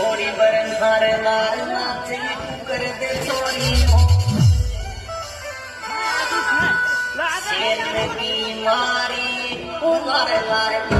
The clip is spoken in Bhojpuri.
थोड़ी बरन हार लाल नाचे कर दे छोरी शेर की मारी उधर लाल